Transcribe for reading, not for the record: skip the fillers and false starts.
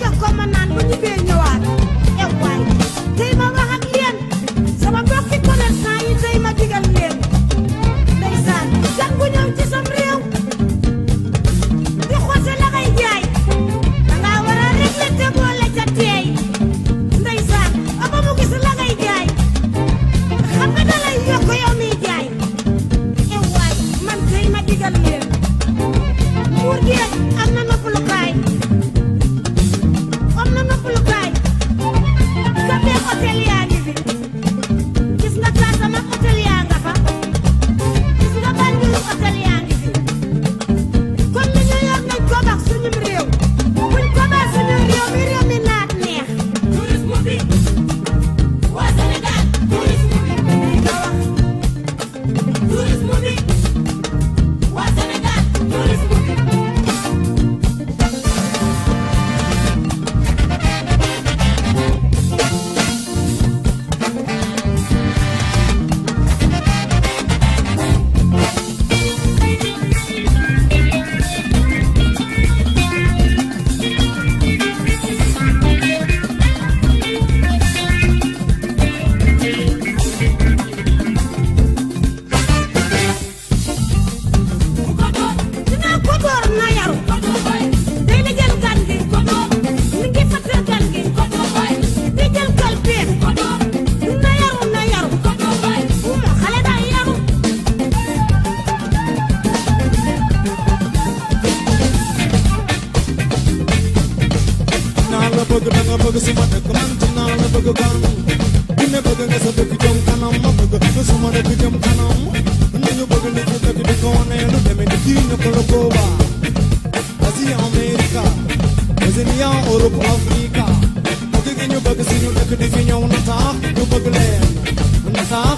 jox ko ma naan bu ñibbee ñëwaat ew waay tey ma wax ak yéen sama mbokki commerçant yi tey ma digal leen ndeysaan gan bu ñëw ci sam réew di xoose la ngay jaay dangaa war a régler te boole ca teey ndeysaan ba mu gis la ngay jaay xam nga da lay yokk yow miy jaay ew waay man tey ma digal leen nguur gi am na noppalukaay Kapee hôtel yaa ngi fi gis nga Casamance hôtel yaa nga fa gis nga Banjul hôtel yaa ngi fi kon li ñu yor nañ ko bax suñum réew buñ ko bax suñu réew mi naat neex tourisme bi waa Sénégal tourisme bi lii nga wax tourisme bi waa Sénégal tourisme bi bëgg suma dëkk man ci naa la bëgg gan dina bëgg nga sa dëkk jëm kanam ma bëgg suma dëkk jëm kanam nañu bëgg li ci dëkk di ko wane lu demee ni kii ñu ko la Cuba Asie Amerika Oceania Europe Afrika bëgg gi ñu bëgg suñu dëkk di fi ñëw na tax ñu bëgg leen na tax